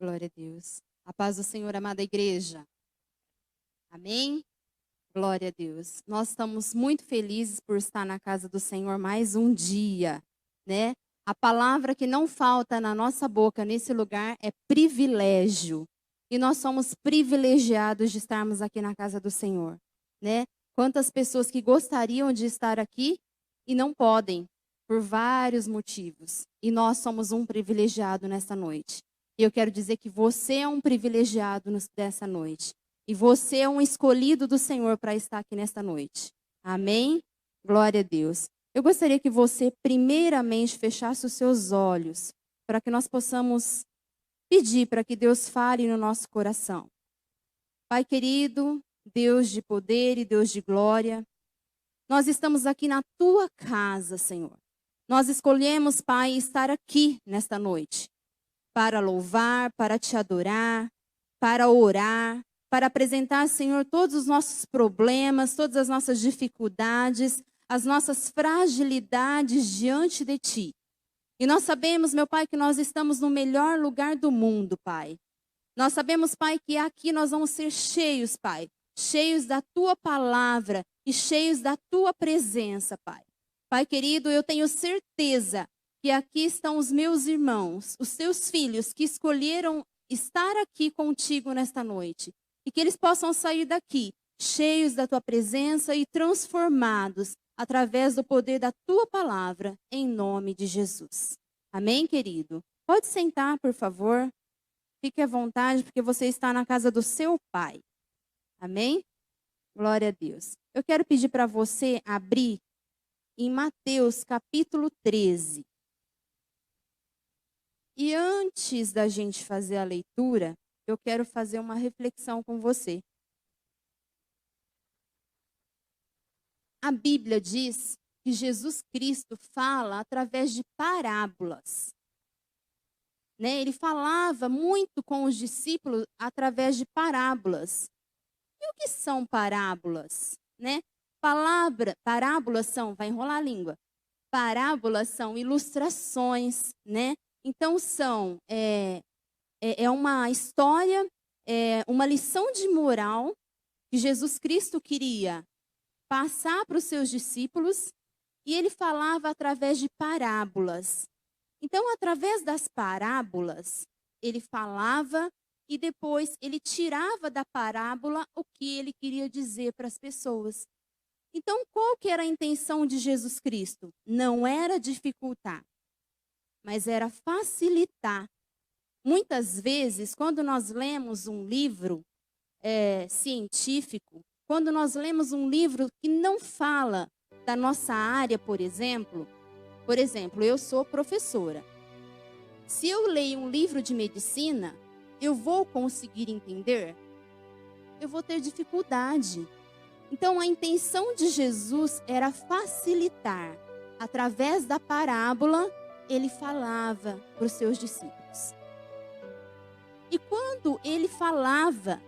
Glória a Deus. A paz do Senhor, amada igreja. Amém? Glória a Deus. Nós estamos muito felizes por estar na casa do Senhor mais um dia, né? A palavra que não falta na nossa boca nesse lugar é privilégio. E nós somos privilegiados de estarmos aqui na casa do Senhor, né? Quantas pessoas que gostariam de estar aqui e não podem, por vários motivos. E nós somos um privilegiado nesta noite. E eu quero dizer que você é um privilegiado dessa noite. E você é um escolhido do Senhor para estar aqui nesta noite. Amém? Glória a Deus. Eu gostaria que você, primeiramente, fechasse os seus olhos, para que nós possamos pedir para que Deus fale no nosso coração. Pai querido, Deus de poder e Deus de glória, nós estamos aqui na tua casa, Senhor. Nós escolhemos, Pai, estar aqui nesta noite, para louvar, para te adorar, para orar, para apresentar, Senhor, todos os nossos problemas, todas as nossas dificuldades, as nossas fragilidades diante de Ti. E nós sabemos, meu Pai, que nós estamos no melhor lugar do mundo, Pai. Nós sabemos, Pai, que aqui nós vamos ser cheios, Pai, cheios da Tua palavra e cheios da Tua presença, Pai. Pai querido, eu tenho certeza que aqui estão os meus irmãos, os teus filhos que escolheram estar aqui contigo nesta noite. E que eles possam sair daqui cheios da tua presença e transformados através do poder da tua palavra, em nome de Jesus. Amém, querido? Pode sentar, por favor. Fique à vontade, porque você está na casa do seu Pai. Amém? Glória a Deus. Eu quero pedir para você abrir em Mateus capítulo 13. E antes da gente fazer a leitura, eu quero fazer uma reflexão com você. A Bíblia diz que Jesus Cristo fala através de parábolas, né? Ele falava muito com os discípulos através de parábolas. E o que são parábolas, né? Parábolas são, vai enrolar a língua. Parábolas são ilustrações, né? Então é uma história, uma lição de moral que Jesus Cristo queria passar para os seus discípulos, e ele falava através de parábolas. Então, através das parábolas, ele falava e depois ele tirava da parábola o que ele queria dizer para as pessoas. Então, qual que era a intenção de Jesus Cristo? Não era dificultar, mas era facilitar. Muitas vezes, quando nós lemos um livro científico, quando nós lemos um livro que não fala da nossa área, por exemplo, eu sou professora. Se eu leio um livro de medicina, eu vou conseguir entender? Eu vou ter dificuldade. Então, a intenção de Jesus era facilitar. Através da parábola, ele falava para os seus discípulos. E quando ele falava,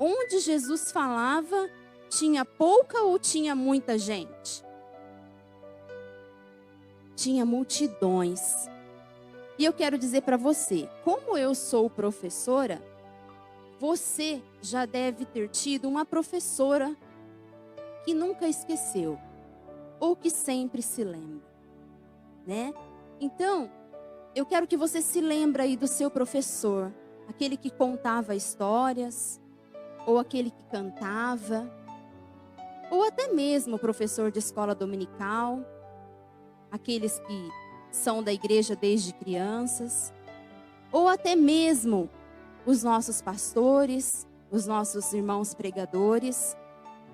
onde Jesus falava, tinha pouca ou tinha muita gente? Tinha multidões. E eu quero dizer para você, como eu sou professora, você já deve ter tido uma professora que nunca esqueceu, ou que sempre se lembra, né? Então, eu quero que você se lembre aí do seu professor, aquele que contava histórias, ou aquele que cantava, ou até mesmo o professor de escola dominical, aqueles que são da igreja desde crianças, ou até mesmo os nossos pastores, os nossos irmãos pregadores,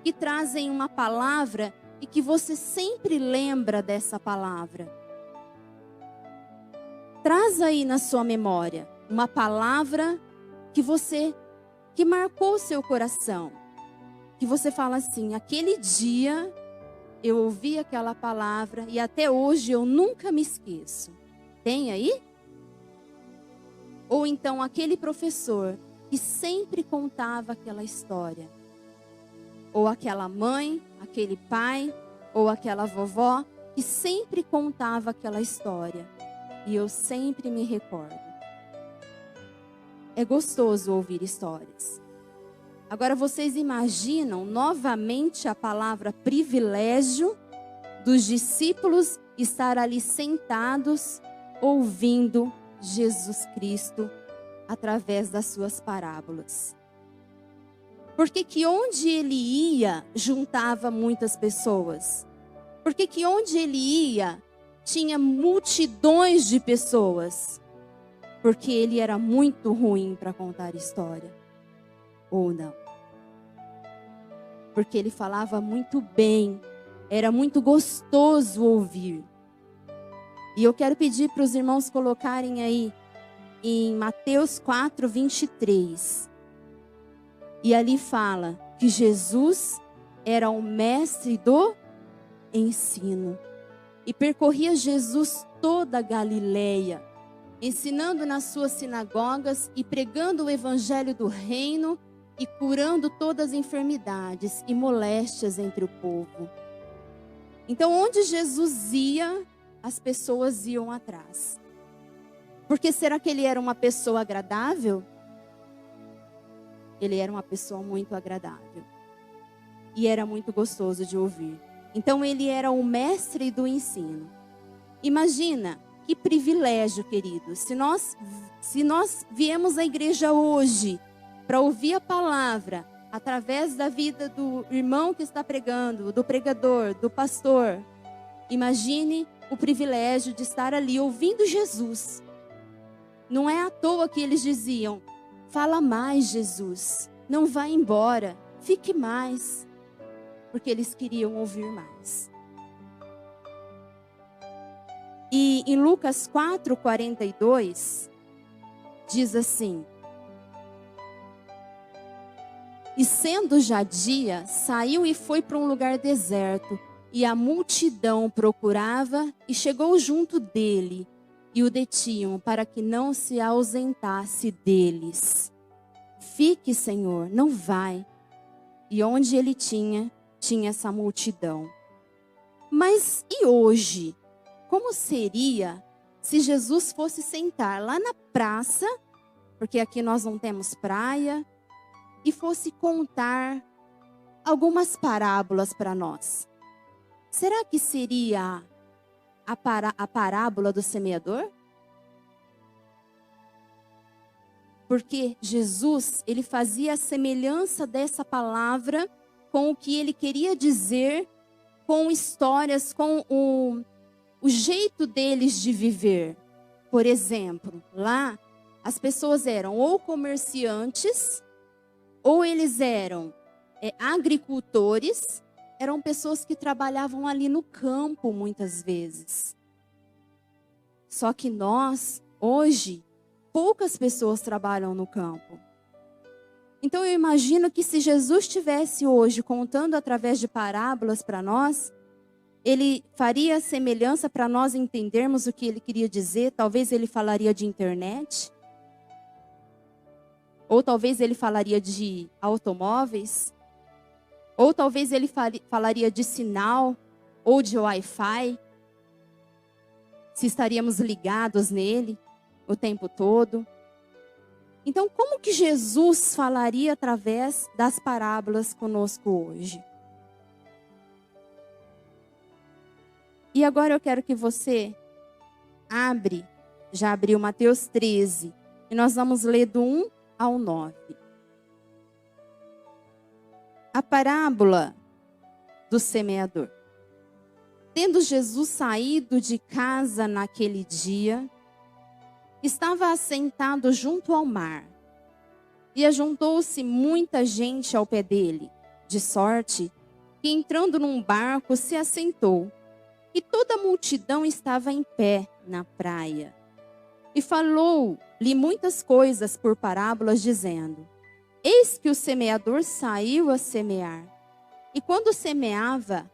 que trazem uma palavra e que você sempre lembra dessa palavra. Traz aí na sua memória uma palavra que marcou o seu coração, que você fala assim, aquele dia eu ouvi aquela palavra e até hoje eu nunca me esqueço. Tem aí? Ou então aquele professor que sempre contava aquela história. Ou aquela mãe, aquele pai, ou aquela vovó que sempre contava aquela história. E eu sempre me recordo. é gostoso ouvir histórias. Agora vocês imaginam novamente a palavra privilégio dos discípulos estar ali sentados ouvindo Jesus Cristo através das suas parábolas. Porque que onde ele ia, juntava muitas pessoas. Porque que onde ele ia, tinha multidões de pessoas. Porque ele era muito ruim para contar história. Ou não. Porque ele falava muito bem. Era muito gostoso ouvir. E eu quero pedir para os irmãos colocarem aí em Mateus 4, 23. E ali fala que Jesus era o mestre do ensino. E percorria Jesus toda a Galileia, ensinando nas suas sinagogas e pregando o evangelho do reino e curando todas as enfermidades e moléstias entre o povo. Então, onde Jesus ia, as pessoas iam atrás. Porque será que ele era uma pessoa agradável? Ele era uma pessoa muito agradável. E era muito gostoso de ouvir. Então ele era o mestre do ensino. Imagina que privilégio, queridos. Se nós viemos à igreja hoje para ouvir a palavra através da vida do irmão que está pregando, do pregador, do pastor. Imagine o privilégio de estar ali ouvindo Jesus. Não é à toa que eles diziam: fala mais, Jesus. Não vá embora. Fique mais. Porque eles queriam ouvir mais. E em Lucas 4:42, diz assim: e sendo já dia, saiu e foi para um lugar deserto, e a multidão procurava e chegou junto dele, e o detinham para que não se ausentasse deles. Fique, Senhor, não vai. E onde ele tinha essa multidão. Mas e hoje? Como seria se Jesus fosse sentar lá na praça, porque aqui nós não temos praia, e fosse contar algumas parábolas para nós? Será que seria a parábola do semeador? Porque Jesus, ele fazia a semelhança dessa palavra com o que ele queria dizer, com histórias, com o jeito deles de viver. Por exemplo, lá as pessoas eram ou comerciantes, ou eles eram agricultores, eram pessoas que trabalhavam ali no campo muitas vezes. Só que nós, hoje, poucas pessoas trabalham no campo. Então eu imagino que se Jesus estivesse hoje contando através de parábolas para nós, ele faria semelhança para nós entendermos o que ele queria dizer. Talvez ele falaria de internet. Ou talvez ele falaria de automóveis. Ou talvez ele falaria de sinal ou de Wi-Fi. Se estaríamos ligados nele o tempo todo. Então, como que Jesus falaria através das parábolas conosco hoje? E agora eu quero que você já abriu Mateus 13, e nós vamos ler do 1 ao 9. A parábola do semeador. Tendo Jesus saído de casa naquele dia, estava assentado junto ao mar, e ajuntou-se muita gente ao pé dele, de sorte que entrando num barco se assentou, e toda a multidão estava em pé na praia. E falou-lhe muitas coisas por parábolas, dizendo: eis que o semeador saiu a semear, e quando semeava,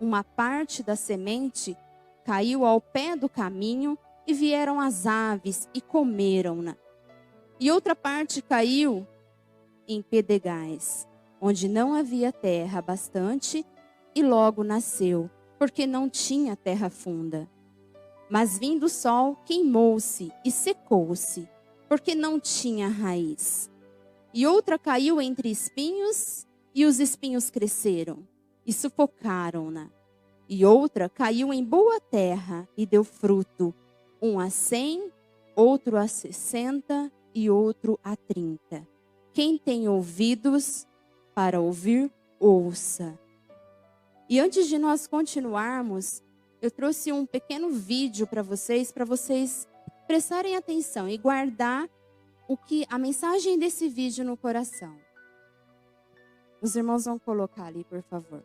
uma parte da semente caiu ao pé do caminho, e vieram as aves e comeram-na. E outra parte caiu em pedregais, onde não havia terra bastante, e logo nasceu, porque não tinha terra funda. Mas vindo o sol, queimou-se e secou-se. porque não tinha raiz. E outra caiu entre espinhos, e os espinhos cresceram e sufocaram-na. E outra caiu em boa terra e deu fruto, um a 100, outro a 60 e outro a 30. Quem tem ouvidos para ouvir, ouça. E antes de nós continuarmos, eu trouxe um pequeno vídeo para vocês prestarem atenção e guardar a mensagem desse vídeo no coração. Os irmãos vão colocar ali, por favor.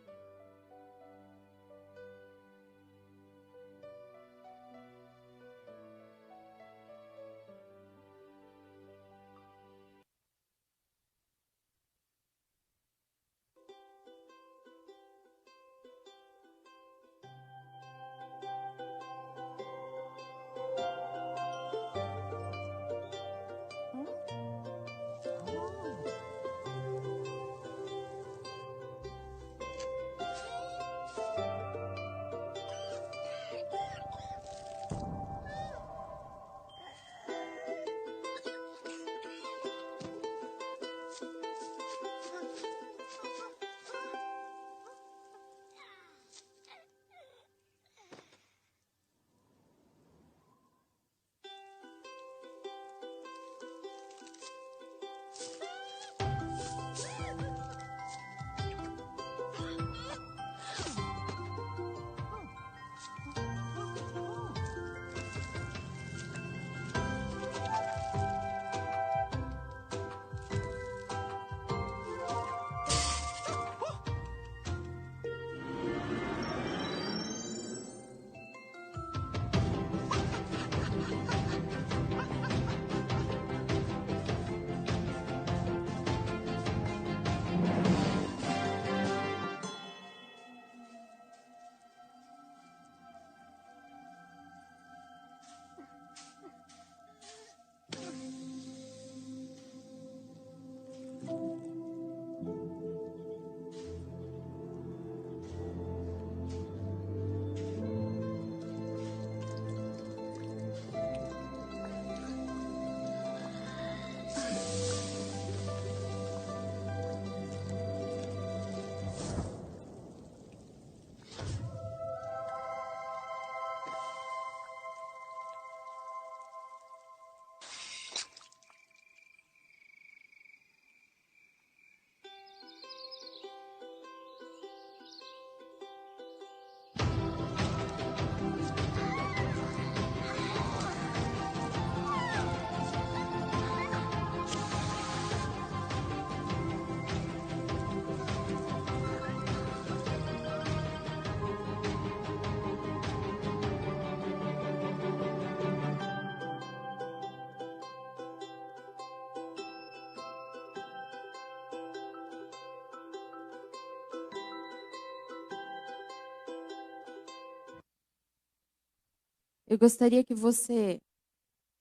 Eu gostaria que você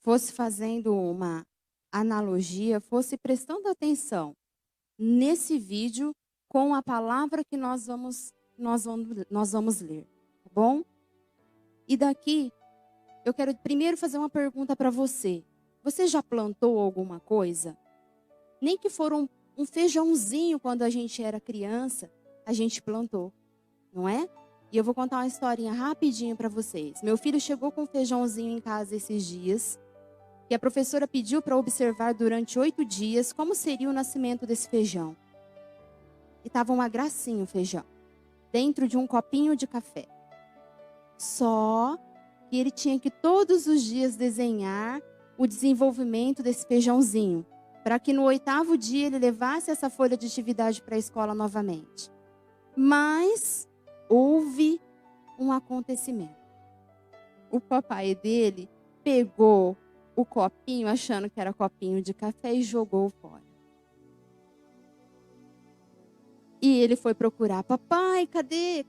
fosse fazendo uma analogia, fosse prestando atenção nesse vídeo com a palavra que nós vamos ler, tá bom? E daqui, eu quero primeiro fazer uma pergunta para você. Você já plantou alguma coisa? Nem que for um feijãozinho quando a gente era criança, a gente plantou, não é? E eu vou contar uma historinha rapidinho para vocês. Meu filho chegou com um feijãozinho em casa esses dias, que a professora pediu para observar durante 8 dias como seria o nascimento desse feijão. E estava uma gracinha o feijão, dentro de um copinho de café. Só que ele tinha que todos os dias desenhar o desenvolvimento desse feijãozinho, para que no 8º dia ele levasse essa folha de atividade para a escola novamente. Mas houve um acontecimento. O papai dele pegou o copinho, achando que era copinho de café, e jogou fora. E ele foi procurar: papai, cadê?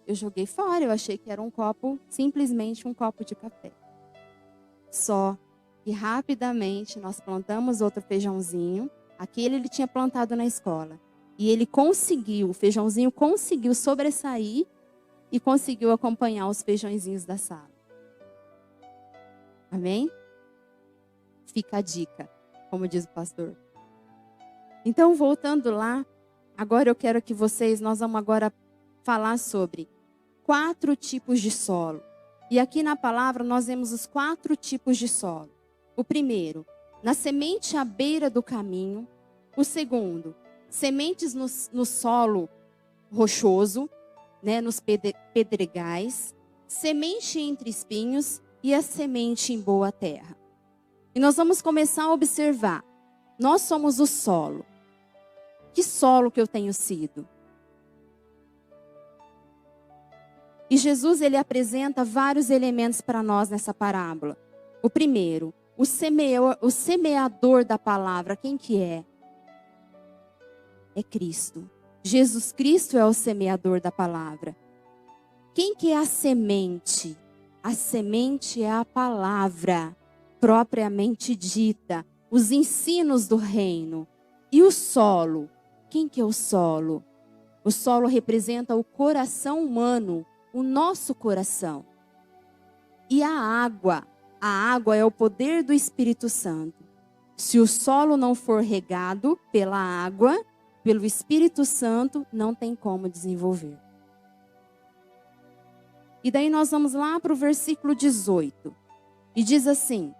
Eu joguei fora, eu achei que era um copo, simplesmente um copo de café. Só que rapidamente nós plantamos outro feijãozinho, aquele ele tinha plantado na escola. E ele conseguiu, o feijãozinho conseguiu sobressair e conseguiu acompanhar os feijõezinhos da sala. Amém? Fica a dica, como diz o pastor. Então, voltando lá, agora eu quero que nós vamos agora falar sobre 4 tipos de solo. E aqui na palavra nós vemos os 4 tipos de solo. O primeiro, na semente à beira do caminho. O segundo, sementes no solo rochoso, né, nos pedregais. Semente entre espinhos e a semente em boa terra. E nós vamos começar a observar. Nós somos o solo. Que solo que eu tenho sido? E Jesus, ele apresenta vários elementos para nós nessa parábola. O primeiro, o semeador da palavra, quem que é? É Cristo. Jesus Cristo é o semeador da palavra. Quem que é a semente? A semente é a palavra propriamente dita, os ensinos do reino. E o solo? Quem que é o solo? O solo representa o coração humano, o nosso coração. E a água é o poder do Espírito Santo. Se o solo não for regado pela água, pelo Espírito Santo, não tem como desenvolver. E daí nós vamos lá para o versículo 18. E diz assim: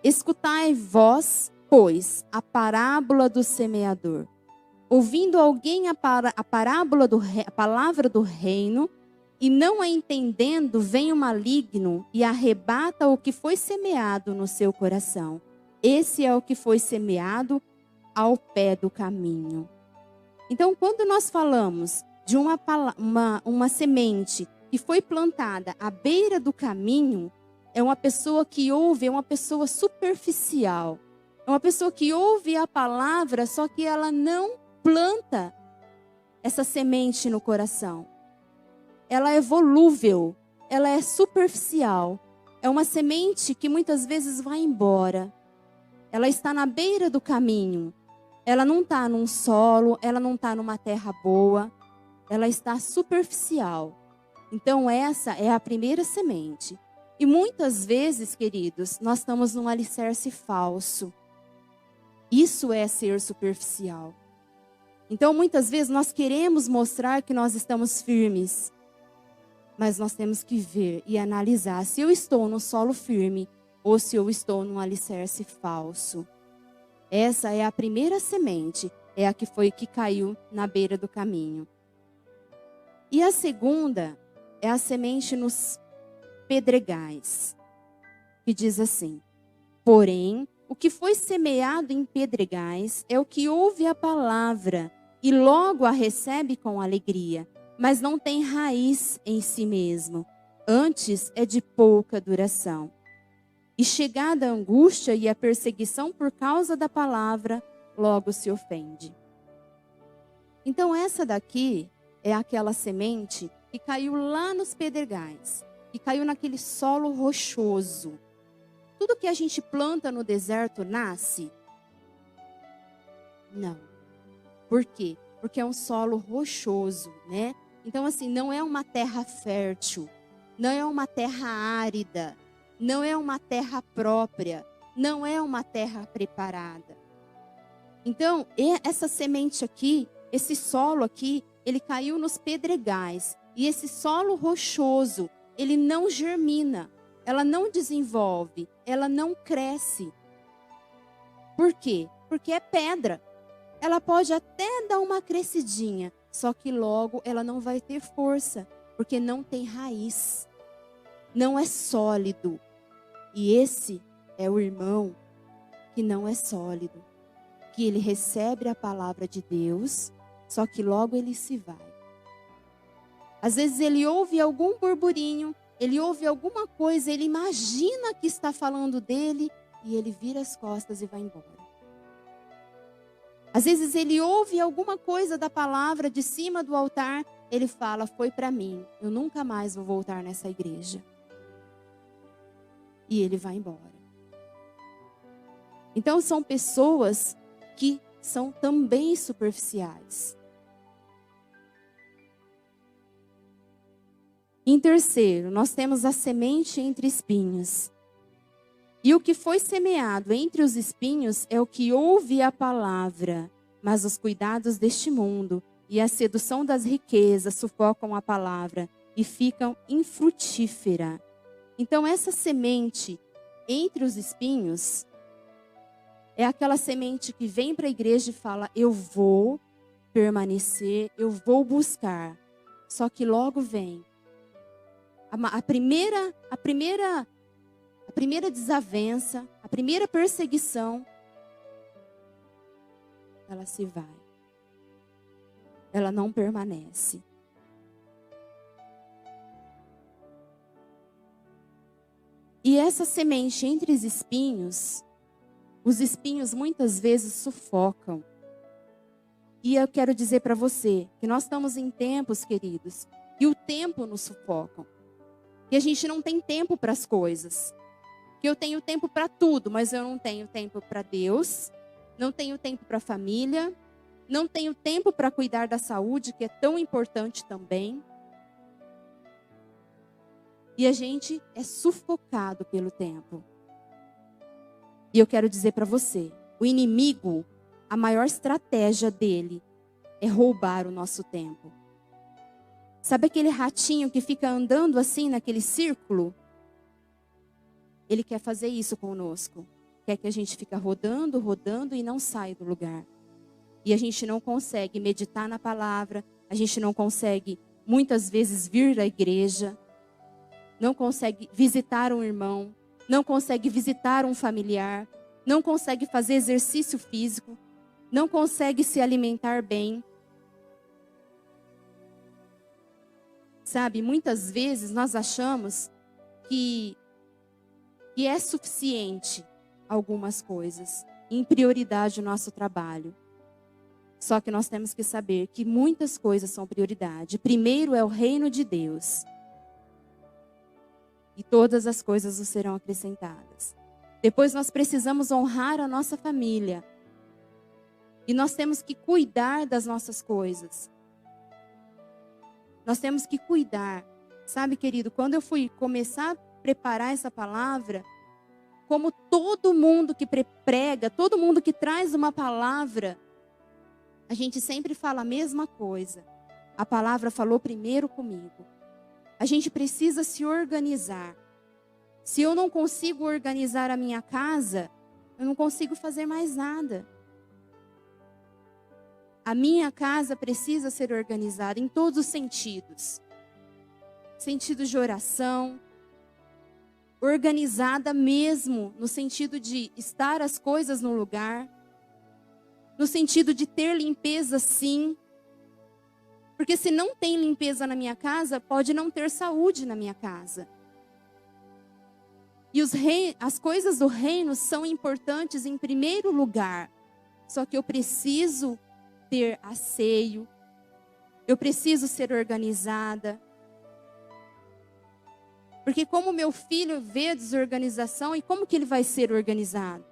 escutai vós, pois, a parábola do semeador. Ouvindo alguém a parábola a palavra do reino, e não a entendendo, vem o maligno e arrebata o que foi semeado no seu coração. Esse é o que foi semeado ao pé do caminho. Então, quando nós falamos de uma semente que foi plantada à beira do caminho, é uma pessoa que ouve, é uma pessoa superficial. É uma pessoa que ouve a palavra, só que ela não planta essa semente no coração. Ela é volúvel, ela é superficial. É uma semente que muitas vezes vai embora. Ela está na beira do caminho. Ela não está num solo, ela não está numa terra boa. Ela está superficial. Então essa é a primeira semente. E muitas vezes, queridos, nós estamos num alicerce falso. Isso é ser superficial. Então muitas vezes nós queremos mostrar que nós estamos firmes. Mas nós temos que ver e analisar se eu estou no solo firme ou se eu estou num alicerce falso. Essa é a primeira semente, é a que caiu na beira do caminho. E a segunda é a semente nos pedregais, que diz assim: porém, o que foi semeado em pedregais é o que ouve a palavra e logo a recebe com alegria, mas não tem raiz em si mesmo, antes é de pouca duração. E chegada a angústia e a perseguição por causa da palavra, logo se ofende. Então essa daqui é aquela semente que caiu lá nos pedregais, que caiu naquele solo rochoso. Tudo que a gente planta no deserto nasce? Não. Por quê? Porque é um solo rochoso, né? Então assim, não é uma terra fértil, não é uma terra árida, não é uma terra própria, não é uma terra preparada. Então, essa semente aqui, esse solo aqui, ele caiu nos pedregais. E esse solo rochoso, ele não germina, ela não desenvolve, ela não cresce. Por quê? Porque é pedra. Ela pode até dar uma crescidinha, só que logo ela não vai ter força, porque não tem raiz, não é sólido. E esse é o irmão que não é sólido, que ele recebe a palavra de Deus, só que logo ele se vai. Às vezes ele ouve algum burburinho, ele ouve alguma coisa, ele imagina que está falando dele e ele vira as costas e vai embora. Às vezes ele ouve alguma coisa da palavra de cima do altar, ele fala: foi para mim, eu nunca mais vou voltar nessa igreja. E ele vai embora. Então são pessoas que são também superficiais. Em terceiro, nós temos a semente entre espinhos. E o que foi semeado entre os espinhos é o que ouve a palavra, mas os cuidados deste mundo e a sedução das riquezas sufocam a palavra e ficam infrutífera. Então essa semente entre os espinhos é aquela semente que vem para a igreja e fala: eu vou permanecer, eu vou buscar. Só que logo vem a primeira desavença, a primeira perseguição, ela se vai. Ela não permanece. E essa semente entre os espinhos muitas vezes sufocam. E eu quero dizer para você que nós estamos em tempos, queridos, que o tempo nos sufoca. Que a gente não tem tempo para as coisas. Que eu tenho tempo para tudo, mas eu não tenho tempo para Deus, não tenho tempo para a família, não tenho tempo para cuidar da saúde, que é tão importante também. E a gente é sufocado pelo tempo. E eu quero dizer para você, o inimigo, a maior estratégia dele é roubar o nosso tempo. Sabe aquele ratinho que fica andando assim naquele círculo? Ele quer fazer isso conosco. Quer que a gente fique rodando, rodando e não saia do lugar. E a gente não consegue meditar na palavra, a gente não consegue muitas vezes vir à igreja, não consegue visitar um irmão, não consegue visitar um familiar, não consegue fazer exercício físico, não consegue se alimentar bem. Sabe, muitas vezes nós achamos que é suficiente algumas coisas, em prioridade o nosso trabalho. Só que nós temos que saber que muitas coisas são prioridade. Primeiro é o reino de Deus. E todas as coisas nos serão acrescentadas. Depois nós precisamos honrar a nossa família. E nós temos que cuidar das nossas coisas. Nós temos que cuidar. Sabe, querido, quando eu fui começar a preparar essa palavra, como todo mundo que prega, todo mundo que traz uma palavra, a gente sempre fala a mesma coisa. A palavra falou primeiro comigo. A gente precisa se organizar. Se eu não consigo organizar a minha casa, eu não consigo fazer mais nada. A minha casa precisa ser organizada em todos os sentidos. Sentido de oração, organizada mesmo, no sentido de estar as coisas no lugar, no sentido de ter limpeza sim. Porque se não tem limpeza na minha casa, pode não ter saúde na minha casa. E as coisas do reino são importantes em primeiro lugar. Só que eu preciso ter asseio, eu preciso ser organizada. Porque como meu filho vê a desorganização, e como que ele vai ser organizado?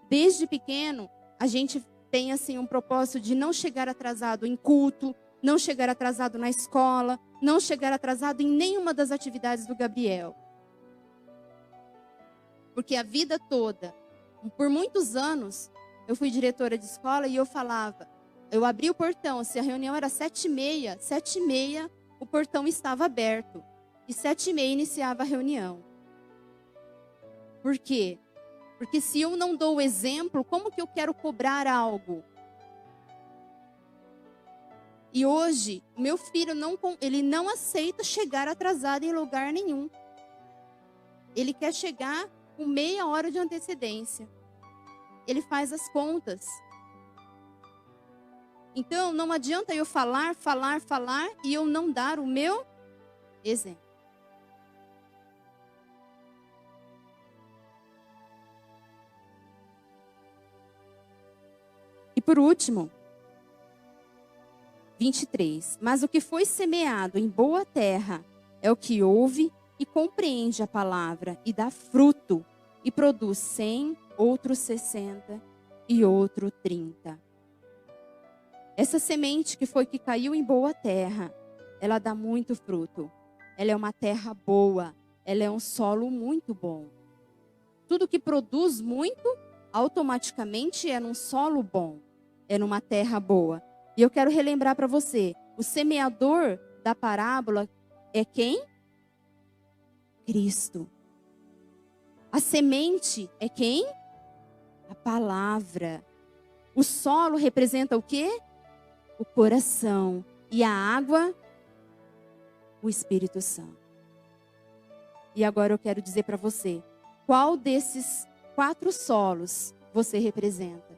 Desde pequeno, a gente tem assim um propósito de não chegar atrasado em culto, não chegar atrasado na escola, não chegar atrasado em nenhuma das atividades do Gabriel. Porque a vida toda, por muitos anos, eu fui diretora de escola e eu falava, eu abri o portão, se a reunião era 7h30, 7h30 o portão estava aberto. E 7h30 iniciava a reunião. Por quê? Porque se eu não dou o exemplo, como que eu quero cobrar algo? E hoje, o meu filho ele não aceita chegar atrasado em lugar nenhum. Ele quer chegar com meia hora de antecedência. Ele faz as contas. Então, não adianta eu falar e eu não dar o meu exemplo. E por último, 23. Mas o que foi semeado em boa terra é o que ouve e compreende a palavra e dá fruto e produz 100, outro 60 e outro 30. Essa semente que caiu em boa terra, ela dá muito fruto. Ela é uma terra boa. ela é um solo muito bom. Tudo que produz muito, automaticamente é num solo bom, é numa terra boa. E eu quero relembrar para você, o semeador da parábola é quem? Cristo. A semente é quem? A palavra. O solo representa o quê? O coração. E a água, o Espírito Santo. E agora eu quero dizer para você, qual desses 4 solos você representa?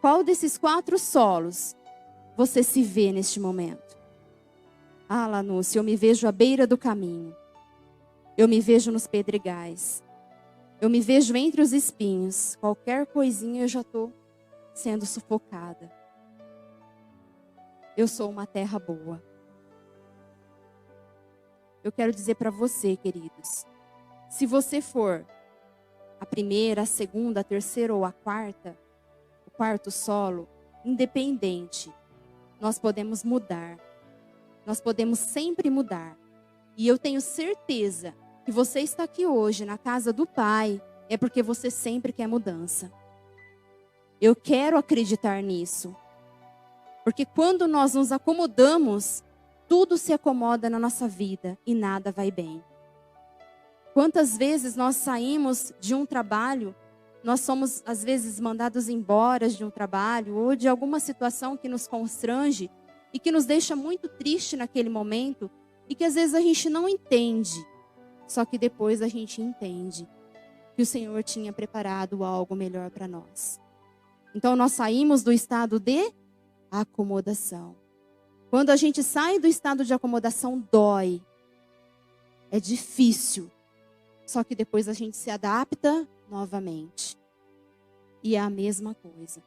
Qual desses 4 solos você se vê neste momento? Ah, Lanúcia, eu me vejo à beira do caminho. Eu me vejo nos pedregais. Eu me vejo entre os espinhos. Qualquer coisinha eu já estou sendo sufocada. Eu sou uma terra boa. Eu quero dizer para você, queridos, se você for a primeira, a segunda, a terceira ou a quarta, o quarto solo, independente, nós podemos mudar. Nós podemos sempre mudar. E eu tenho certeza que você está aqui hoje na casa do Pai é porque você sempre quer mudança. Eu quero acreditar nisso. Porque quando nós nos acomodamos, tudo se acomoda na nossa vida e nada vai bem. Quantas vezes nós saímos de um trabalho, nós somos às vezes mandados embora de um trabalho ou de alguma situação que nos constrange e que nos deixa muito triste naquele momento e que às vezes a gente não entende. Só que depois a gente entende que o Senhor tinha preparado algo melhor para nós. Então nós saímos do estado de acomodação. Quando a gente sai do estado de acomodação, dói. É difícil. Só que depois a gente se adapta novamente. E é a mesma coisa.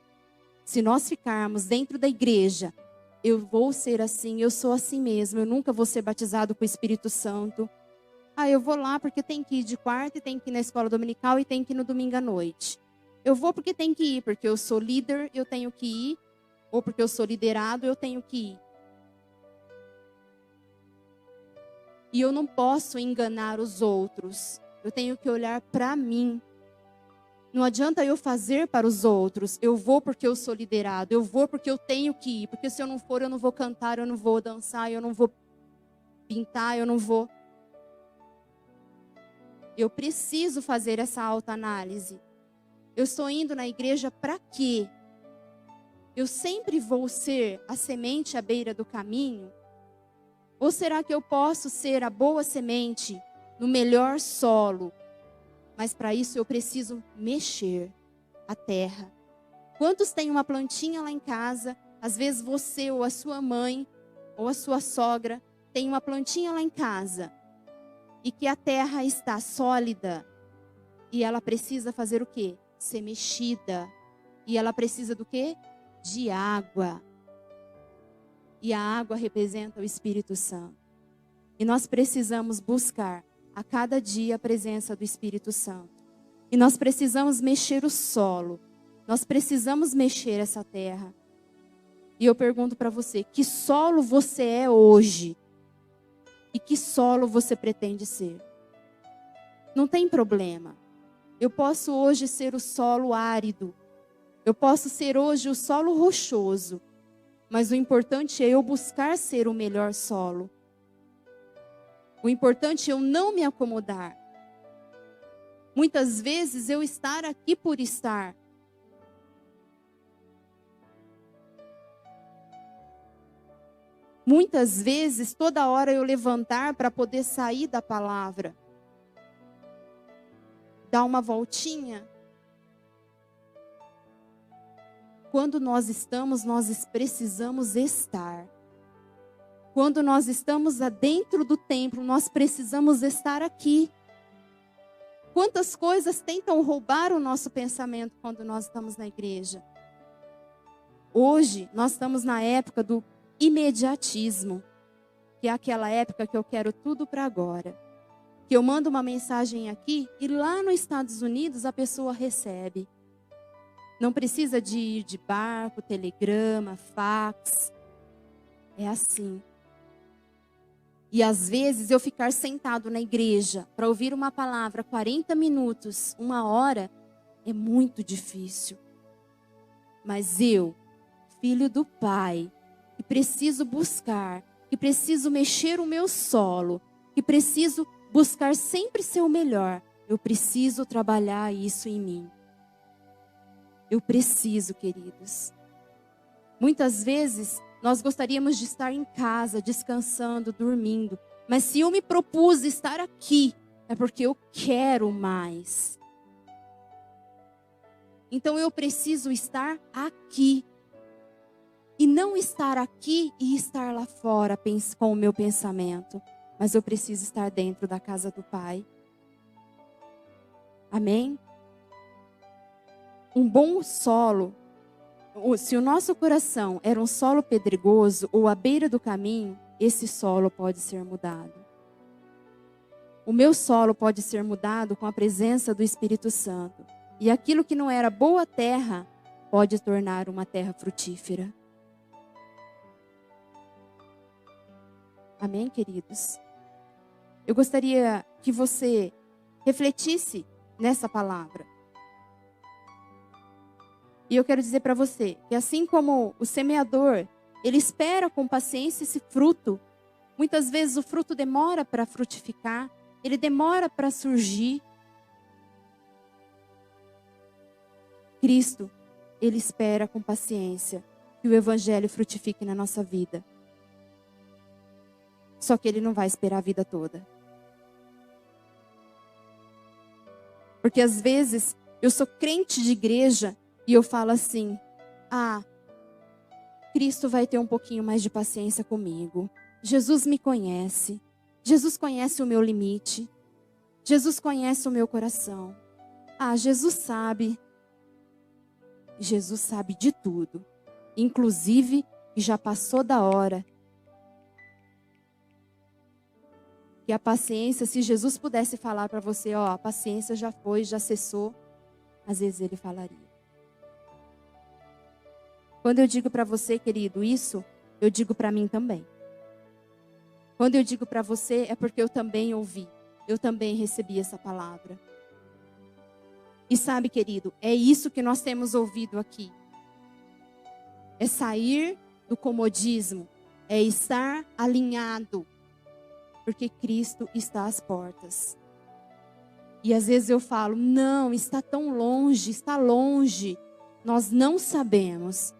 Se nós ficarmos dentro da igreja, eu vou ser assim, eu sou assim mesmo, eu nunca vou ser batizado com o Espírito Santo. Ah, eu vou lá porque tem que ir de quarta e tem que ir na escola dominical e tem que ir no domingo à noite. Eu vou porque tem que ir, porque eu sou líder, eu tenho que ir. Ou porque eu sou liderado, eu tenho que ir. E eu não posso enganar os outros. Eu tenho que olhar para mim. Não adianta eu fazer para os outros. Eu vou porque eu sou liderado. Eu vou porque eu tenho que ir. Porque se eu não for, eu não vou cantar, eu não vou dançar, eu não vou pintar, eu não vou. Eu preciso fazer essa autoanálise. Eu estou indo na igreja para quê? Eu sempre vou ser a semente à beira do caminho? Ou será que eu posso ser a boa semente no melhor solo? Mas para isso eu preciso mexer a terra. Quantos têm uma plantinha lá em casa? Às vezes você ou a sua mãe ou a sua sogra tem uma plantinha lá em casa e que a terra está sólida e ela precisa fazer o quê? Ser mexida. E ela precisa do quê? De água. E a água representa o Espírito Santo. E nós precisamos buscar a cada dia a presença do Espírito Santo. E nós precisamos mexer o solo. Nós precisamos mexer essa terra. E eu pergunto para você, que solo você é hoje? E que solo você pretende ser? Não tem problema. Eu posso hoje ser o solo árido. Eu posso ser hoje o solo rochoso, mas o importante é eu buscar ser o melhor solo. O importante é eu não me acomodar. Muitas vezes eu estar aqui por estar. Muitas vezes, toda hora eu levantar para poder sair da palavra. Dar uma voltinha. Quando nós estamos, nós precisamos estar. Quando nós estamos dentro do templo, nós precisamos estar aqui. Quantas coisas tentam roubar o nosso pensamento quando nós estamos na igreja? Hoje, nós estamos na época do imediatismo, que é aquela época que eu quero tudo para agora. Que eu mando uma mensagem aqui e lá nos Estados Unidos a pessoa recebe. Não precisa de ir de barco, telegrama, fax. É assim. E às vezes eu ficar sentado na igreja para ouvir uma palavra 40 minutos, 1 hora, é muito difícil. Mas eu, filho do Pai, que preciso buscar, que preciso mexer o meu solo, que preciso buscar sempre ser o melhor, eu preciso trabalhar isso em mim. Eu preciso, queridos. Muitas vezes nós gostaríamos de estar em casa, descansando, dormindo. Mas se eu me propus estar aqui, é porque eu quero mais. Então eu preciso estar aqui. E não estar aqui e estar lá fora com o meu pensamento. Mas eu preciso estar dentro da casa do Pai. Amém? Um bom solo, se o nosso coração era um solo pedregoso ou à beira do caminho, esse solo pode ser mudado. O meu solo pode ser mudado com a presença do Espírito Santo. E aquilo que não era boa terra, pode tornar uma terra frutífera. Amém, queridos? Eu gostaria que você refletisse nessa palavra. E eu quero dizer para você que assim como o semeador, ele espera com paciência esse fruto. Muitas vezes o fruto demora para frutificar, ele demora para surgir. Cristo, ele espera com paciência que o evangelho frutifique na nossa vida. Só que ele não vai esperar a vida toda. Porque às vezes eu sou crente de igreja e eu falo assim: Cristo vai ter um pouquinho mais de paciência comigo. Jesus me conhece. Jesus conhece o meu limite. Jesus conhece o meu coração. Jesus sabe. Jesus sabe de tudo. Inclusive, já passou da hora. E a paciência, se Jesus pudesse falar para você, a paciência já foi, já cessou, às vezes ele falaria. Quando eu digo para você, querido, isso, eu digo para mim também. Quando eu digo para você, é porque eu também ouvi, eu também recebi essa palavra. E sabe, querido, é isso que nós temos ouvido aqui. É sair do comodismo, é estar alinhado. Porque Cristo está às portas. E às vezes eu falo, não, está tão longe, está longe. Nós não sabemos.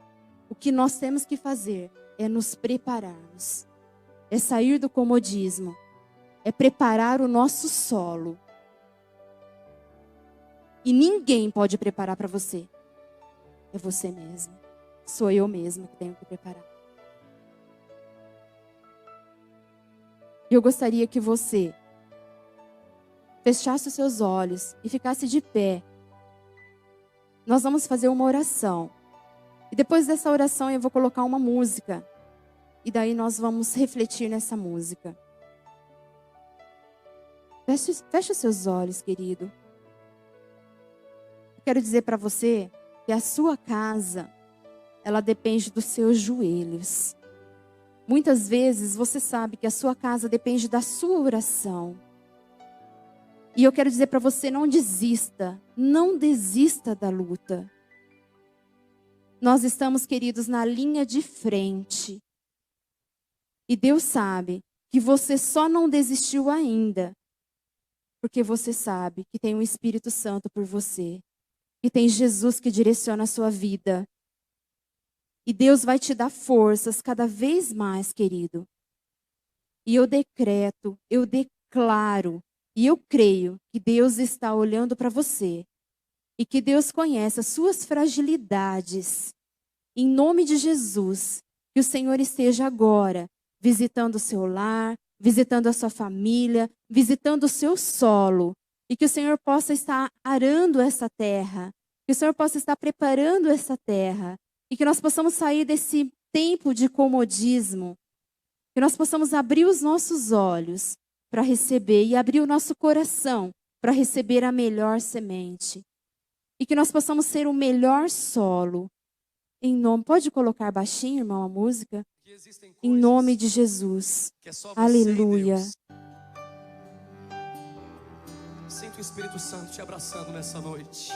O que nós temos que fazer é nos prepararmos. É sair do comodismo. É preparar o nosso solo. E ninguém pode preparar para você. É você mesmo. Sou eu mesma que tenho que preparar. Eu gostaria que você fechasse os seus olhos e ficasse de pé. Nós vamos fazer uma oração. E depois dessa oração eu vou colocar uma música. E daí nós vamos refletir nessa música. Feche os seus olhos, querido. Eu quero dizer para você que a sua casa, ela depende dos seus joelhos. Muitas vezes você sabe que a sua casa depende da sua oração. E eu quero dizer para você, não desista. Não desista da luta. Nós estamos, queridos, na linha de frente. E Deus sabe que você só não desistiu ainda. Porque você sabe que tem um Espírito Santo por você. Que tem Jesus que direciona a sua vida. E Deus vai te dar forças cada vez mais, querido. E eu decreto, eu declaro, e eu creio que Deus está olhando para você. E que Deus conhece as suas fragilidades. Em nome de Jesus, que o Senhor esteja agora visitando o seu lar, visitando a sua família, visitando o seu solo. E que o Senhor possa estar arando essa terra. Que o Senhor possa estar preparando essa terra. E que nós possamos sair desse tempo de comodismo. Que nós possamos abrir os nossos olhos para receber e abrir o nosso coração para receber a melhor semente. E que nós possamos ser o melhor solo. Em nome, pode colocar baixinho, irmão, a música? Que existem Em coisas nome de Jesus. que é só você Aleluia. e Deus. Sinto o Espírito Santo te abraçando nessa noite.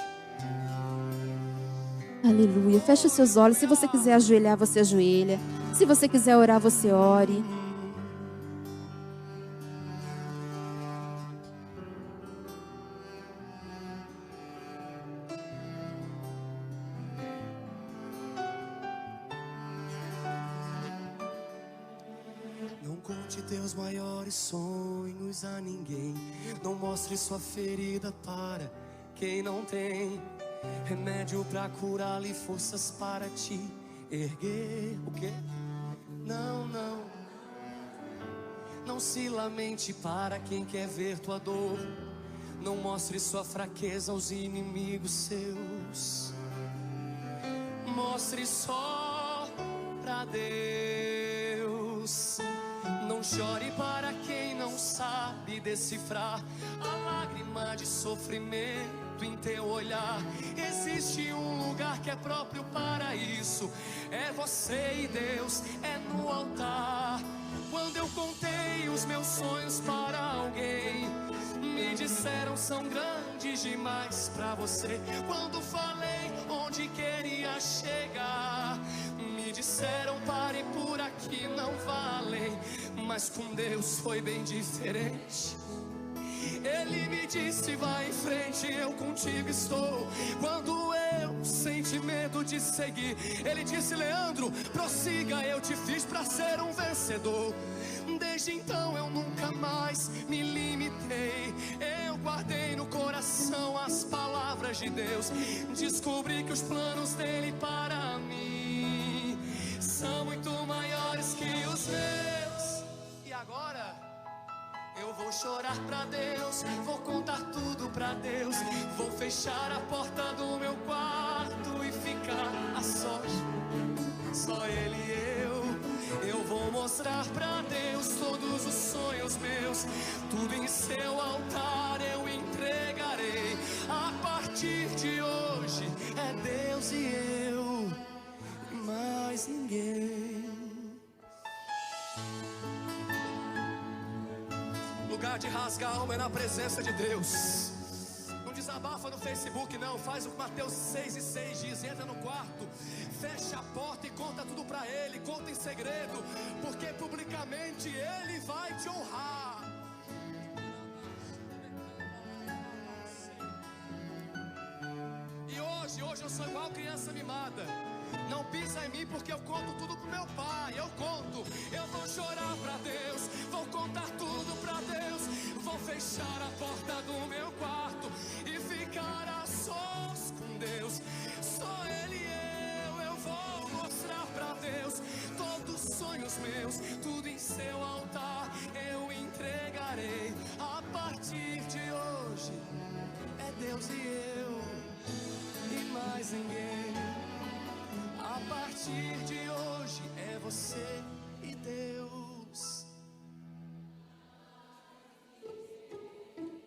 Aleluia. Feche os seus olhos. Se você quiser ajoelhar, você ajoelha. Se você quiser orar, você ore. Não conte teus maiores sonhos a ninguém. Não mostre sua ferida para quem não tem remédio pra curá-la e forças para te erguer. O quê? Não, não. Não se lamente para quem quer ver tua dor. Não mostre sua fraqueza aos inimigos seus. Mostre só pra Deus. Não chore para quem não sabe decifrar a lágrima de sofrimento em teu olhar. Existe um lugar que é próprio para isso. É você e Deus, é no altar. Quando eu contei os meus sonhos para alguém, me disseram são grandes demais para você. Quando falei onde queria chegar, me disseram pare por aqui, não valem. Mas com Deus foi bem diferente. Ele me disse vai em frente, eu contigo estou. Quando eu senti medo de seguir, ele disse Leandro, prossiga, eu te fiz pra ser um vencedor. Desde então eu nunca mais me limitei. Eu guardei no coração as palavras de Deus. Descobri que os planos dele para mim são muito maiores que os meus. E agora eu vou chorar pra Deus, vou contar tudo pra Deus. Vou fechar a porta do meu quarto e ficar a sós, só ele e eu. Eu vou mostrar pra Deus todos os sonhos meus. Tudo em seu altar eu entregarei. A partir de hoje é Deus e eu, mais ninguém. Lugar de rasgar a alma é na presença de Deus. Não desabafa no Facebook não. Faz o que Mateus 6:6 diz. Entra no quarto, fecha a porta e conta tudo pra ele. Conta em segredo, porque publicamente ele vai te honrar. E hoje eu sou igual criança mimada. Não pisa em mim porque eu conto tudo pro meu pai. Eu conto, eu vou chorar pra Deus, vou contar tudo pra Deus. Vou fechar a porta do meu quarto e ficar a sós com Deus. Só ele e eu vou mostrar pra Deus todos os sonhos meus. Tudo em seu altar eu entregarei. A partir de hoje é Deus e eu, e mais ninguém. A partir de hoje é você e Deus.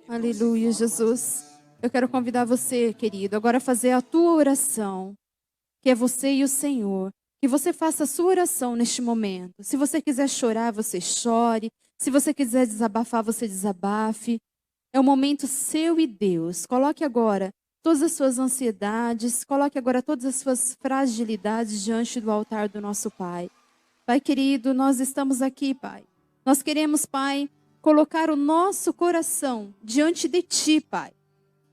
Aleluia, Jesus. Eu quero convidar você, querido, agora a fazer a tua oração, que é você e o Senhor. Que você faça a sua oração neste momento. Se você quiser chorar, você chore. Se você quiser desabafar, você desabafe. É o momento seu e Deus. Coloque agora todas as suas ansiedades, coloque agora todas as suas fragilidades diante do altar do nosso Pai. Pai querido, nós estamos aqui, Pai. Nós queremos, Pai, colocar o nosso coração diante de Ti, Pai.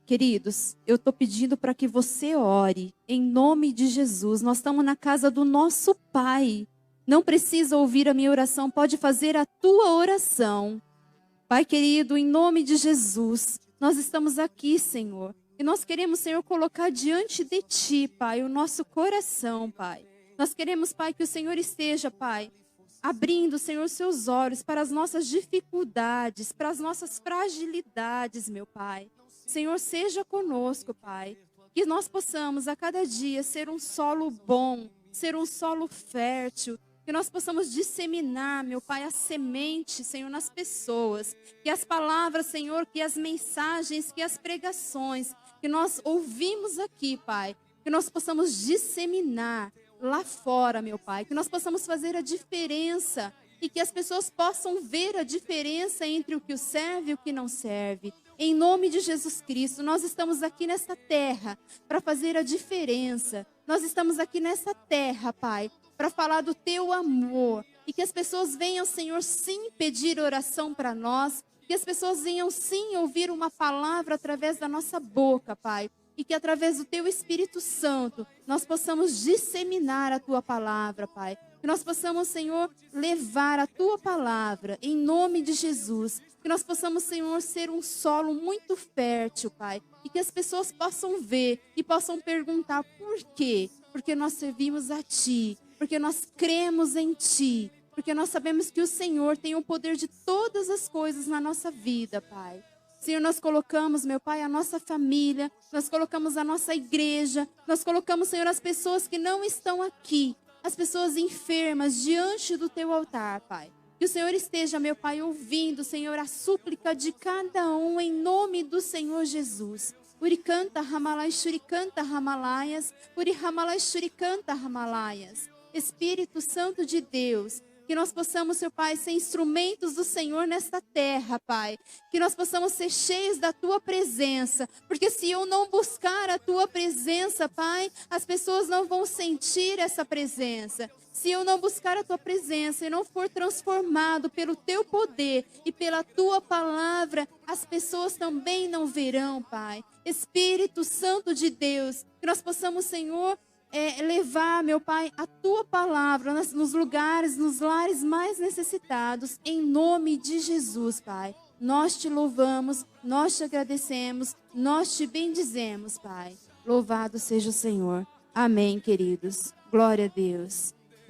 Queridos, eu estou pedindo para que você ore, em nome de Jesus. Nós estamos na casa do nosso Pai. Não precisa ouvir a minha oração, pode fazer a tua oração. Pai querido, em nome de Jesus, nós estamos aqui, Senhor. E nós queremos, Senhor, colocar diante de Ti, Pai, o nosso coração, Pai. Nós queremos, Pai, que o Senhor esteja, Pai, abrindo, Senhor, seus olhos para as nossas dificuldades, para as nossas fragilidades, meu Pai. Senhor, seja conosco, Pai. Que nós possamos, a cada dia, ser um solo bom, ser um solo fértil. Que nós possamos disseminar, meu Pai, a semente, Senhor, nas pessoas. Que as palavras, Senhor, que as mensagens, que as pregações que nós ouvimos aqui, Pai, que nós possamos disseminar lá fora, meu Pai. Que nós possamos fazer a diferença e que as pessoas possam ver a diferença entre o que serve e o que não serve. Em nome de Jesus Cristo, nós estamos aqui nessa terra para fazer a diferença. Nós estamos aqui nessa terra, Pai, para falar do Teu amor. E que as pessoas venham, Senhor, sim pedir oração para nós. Que as pessoas venham, sim, ouvir uma palavra através da nossa boca, Pai. E que através do Teu Espírito Santo, nós possamos disseminar a Tua palavra, Pai. Que nós possamos, Senhor, levar a Tua palavra em nome de Jesus. Que nós possamos, Senhor, ser um solo muito fértil, Pai. E que as pessoas possam ver e possam perguntar por quê? Porque nós servimos a Ti, porque nós cremos em Ti, porque nós sabemos que o Senhor tem o poder de todas as coisas na nossa vida, Pai. Senhor, nós colocamos, meu Pai, a nossa família, nós colocamos a nossa igreja, nós colocamos, Senhor, as pessoas que não estão aqui, as pessoas enfermas diante do Teu altar, Pai. Que o Senhor esteja, meu Pai, ouvindo, Senhor, a súplica de cada um em nome do Senhor Jesus. Uricanta ramalai shuricanta ramalaias, urihamalai shuricanta ramalaias. Espírito Santo de Deus, que nós possamos, Seu Pai, ser instrumentos do Senhor nesta terra, Pai. Que nós possamos ser cheios da Tua presença. Porque se eu não buscar a Tua presença, Pai, as pessoas não vão sentir essa presença. Se eu não buscar a Tua presença e não for transformado pelo Teu poder e pela Tua palavra, as pessoas também não verão, Pai. Espírito Santo de Deus, que nós possamos, Senhor, levar, meu Pai, a Tua palavra nos lugares, nos lares mais necessitados, em nome de Jesus, Pai. Nós Te louvamos, nós Te agradecemos, nós Te bendizemos, Pai. Louvado seja o Senhor. Amém, queridos. Glória a Deus.